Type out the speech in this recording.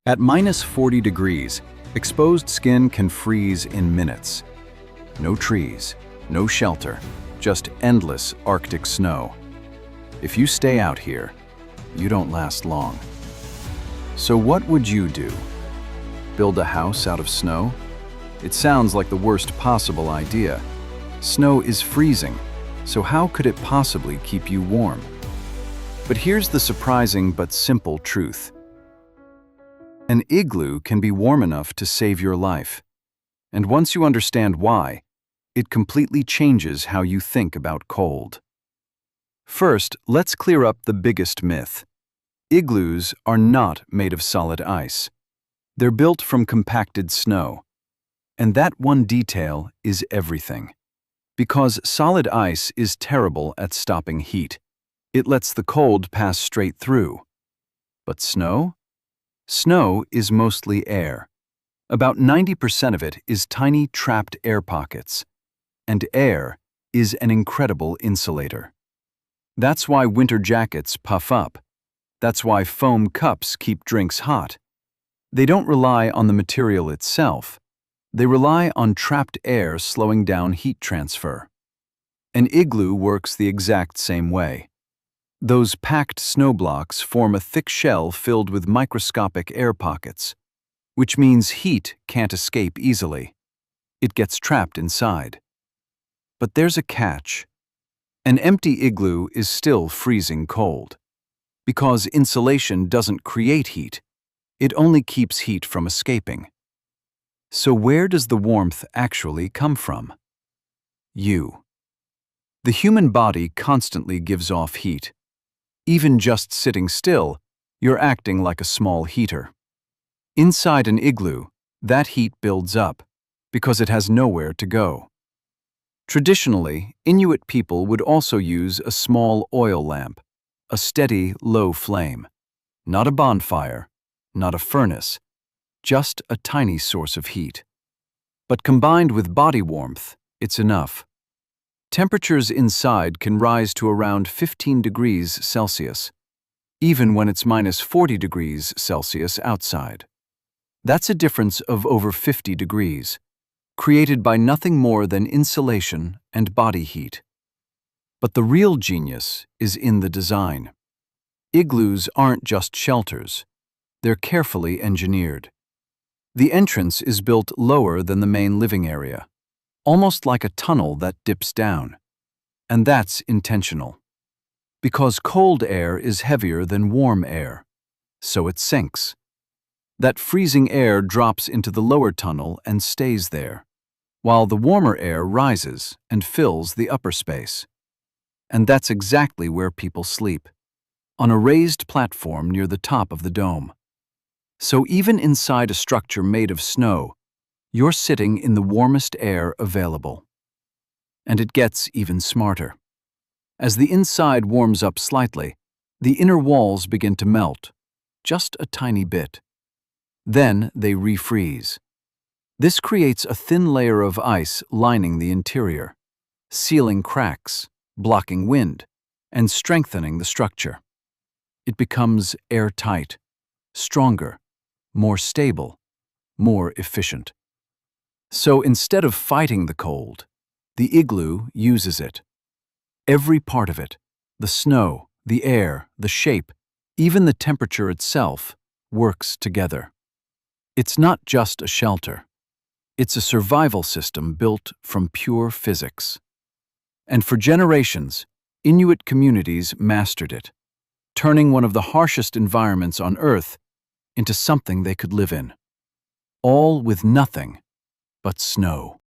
At -40 degrees, exposed skin can freeze in minutes. No trees, no shelter, just endless Arctic snow. If you stay out here, you don't last long. So what would you do? Build a house out of snow? It sounds like the worst possible idea. Snow is freezing, so how could it possibly keep you warm? But here's the surprising but simple truth. An igloo can be warm enough to save your life. And once you understand why, it completely changes how you think about cold. First, let's clear up the biggest myth. Igloos are not made of solid ice. They're built from compacted snow. And that one detail is everything. Because solid ice is terrible at stopping heat. It lets the cold pass straight through. But snow? Snow is mostly air. About 90% of it is tiny trapped air pockets. And air is an incredible insulator. That's why winter jackets puff up. That's why foam cups keep drinks hot. They don't rely on the material itself. They rely on trapped air slowing down heat transfer. An igloo works the exact same way. Those packed snow blocks form a thick shell filled with microscopic air pockets, which means heat can't escape easily. It gets trapped inside. But there's a catch. An empty igloo is still freezing cold. Because insulation doesn't create heat, it only keeps heat from escaping. So where does the warmth actually come from? You. The human body constantly gives off heat. Even just sitting still, you're acting like a small heater. Inside an igloo, that heat builds up because it has nowhere to go. Traditionally, Inuit people would also use a small oil lamp, a steady, low flame. Not a bonfire, not a furnace, just a tiny source of heat. But combined with body warmth, it's enough. Temperatures inside can rise to around 15 degrees Celsius, even when it's -40 degrees Celsius outside. That's a difference of over 50 degrees, created by nothing more than insulation and body heat. But the real genius is in the design. Igloos aren't just shelters. They're carefully engineered. The entrance is built lower than the main living area, almost like a tunnel that dips down. And that's intentional. Because cold air is heavier than warm air, so it sinks. That freezing air drops into the lower tunnel and stays there, while the warmer air rises and fills the upper space. And that's exactly where people sleep, on a raised platform near the top of the dome. So even inside a structure made of snow, you're sitting in the warmest air available. And it gets even smarter. As the inside warms up slightly, the inner walls begin to melt, just a tiny bit. Then they refreeze. This creates a thin layer of ice lining the interior, sealing cracks, blocking wind, and strengthening the structure. It becomes airtight, stronger, more stable, more efficient. So instead of fighting the cold, the igloo uses it. Every part of it, the snow, the air, the shape, even the temperature itself, works together. It's not just a shelter. It's a survival system built from pure physics. And for generations, Inuit communities mastered it, turning one of the harshest environments on Earth into something they could live in. All with nothing but snow.